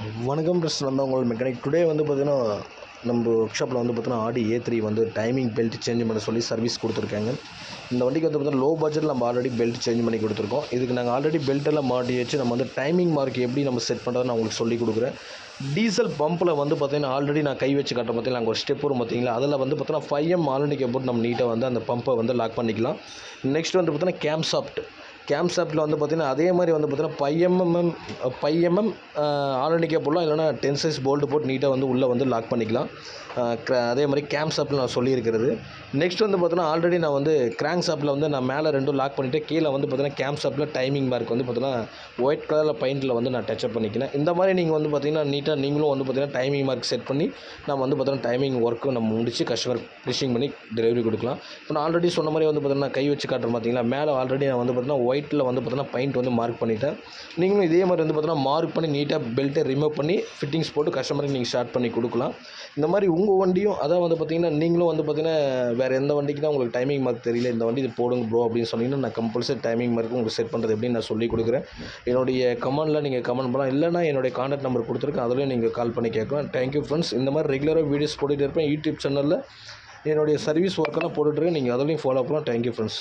வணக்கம் ஃப்ரெண்ட்ஸ், நான் தான் உங்கள் மெக்கானிக். டுடே வந்து பார்த்தீங்கன்னா நம்ம ஒர்க் ஷாப்பில் வந்து பார்த்தீங்கன்னா ஆடி A3 வந்து டைமிங் பெல்ட் சேஞ்ச் பண்ண சொல்லி சர்வீஸ் கொடுத்துருக்காங்க. இந்த வண்டிக்கு வந்து பார்த்தீங்கன்னா லோ பட்ஜெட்டில் நம்ம ஆல்ரெடி பெல்ட் சேஞ்ச் பண்ணி கொடுத்துருக்கோம். இதுக்கு நாங்கள் ஆல்ரெடி பெல்ட்டெல்லாம் மாட்டி வச்சு நம்ம வந்து டைமிங் மார்க் எப்படி நம்ம செட் பண்ணுறதை நான் உங்களுக்கு சொல்லி கொடுக்குறேன். டீசல் பம்பில் வந்து பார்த்தீங்கன்னா ஆல்ரெடி நான் கை வச்சு காட்டுற பார்த்தீங்கன்னா அங்கே ஒரு ஸ்டெப் வரும் பார்த்தீங்களா, அதில் வந்து பார்த்தீங்கன்னா 5M ஆல்ரெடி போட்டு நம்ம நீட்டாக வந்து அந்த பம்பை வந்து லாக் பண்ணிக்கலாம். நெக்ஸ்ட் வந்து பார்த்தீங்கன்னா கேம்சாப்ட்டில் வந்து பார்த்திங்கன்னா அதே மாதிரி வந்து பார்த்திங்கன்னா 5mm ஆல்ரெடி போடலாம், இல்லைனா 10 சைஸ் போல்ட்டு போட்டு நீட்டாக வந்து உள்ளே வந்து லாக் பண்ணிக்கலாம். அதே மாதிரி கேம்சாப்ட்டில் நான் சொல்லியிருக்கிறது. நெக்ஸ்ட் வந்து பார்த்தீங்கன்னா ஆல்ரெடி நான் வந்து கிராங்க் ஷாப்பில் வந்து நான் மேலே ரெண்டும் லாக் பண்ணிவிட்டு கீழே வந்து பார்த்தீங்கன்னா கேம்சாப்ட்டில் டைமிங் மார்க் வந்து பார்த்தீங்கன்னா ஒயிட் கலரில் பெயிண்டில் வந்து நான் டச்சப் பண்ணிக்கிறேன். இந்த மாதிரி நீங்கள் வந்து பார்த்திங்கன்னா நீட்டாக நீங்களும் வந்து பார்த்திங்கன்னா டைமிங் மார்க் செட் பண்ணி நம்ம வந்து பார்த்தீங்கன்னா டைமிங் ஒர்க்கு நம்ம முடிச்சு கஸ்டமர் ஃபினிஷிங் பண்ணி டெலிவரி கொடுக்கலாம். இப்போ நான் ஆல்ரெடி சொன்ன மாதிரி வந்து பார்த்தீங்கன்னா கை வச்சு காட்டுறேன் பார்த்தீங்களா, மேலே ஆல்ரெடி நான் வந்து பார்த்தீங்கன்னா ஒயிட்டில் வந்து பார்த்தீங்கன்னா பெயிண்ட் வந்து மார்க் பண்ணிவிட்டேன். நீங்களும் இதே மாதிரி வந்து பார்த்தீங்கன்னா மார்க் பண்ணி நீட்டாக பெல்ட்டை ரிமூவ் பண்ணி ஃபிட்டிங்ஸ் போட்டு கஸ்டமருக்கு நீங்கள் ஸ்டார்ட் பண்ணி கொடுக்கலாம். இந்த மாதிரி உங்கள் வண்டியும் அதான் வந்து பார்த்திங்கன்னா நீங்களும் வந்து பார்த்திங்கன்னா வேறு எந்த வண்டிக்கு தான் உங்களுக்கு டைமிங் மார்க் தெரியல, இந்த வண்டி இது போடுங்க ப்ரோ அப்படின்னு சொன்னீங்கன்னா நான் கம்பல்சரி டைமிங் மார்க் உங்களுக்கு செட் பண்ணுறது எப்படின்னு நான் சொல்லி கொடுக்குறேன். என்னுடைய கமெண்டில் நீங்கள் கமெண்ட் பண்ணலாம், இல்லைனா என்னுடைய கான்டாக்ட் நம்பர் கொடுத்துருக்கேன், அதுலேயும் நீங்கள் கால் பண்ணி கேட்கலாம். Thank you friends. இந்த மாதிரி ரெகுலராக வீடியோஸ் போட்டுகிட்டு இருப்பேன். யூடியூப் சேனலில் என்னுடைய சர்வீஸ் ஒர்க்கெல்லாம் போட்டுட்ருக்கேன், நீங்கள் அதுலேயும் ஃபாலோ பண்ணலாம். Thank you friends.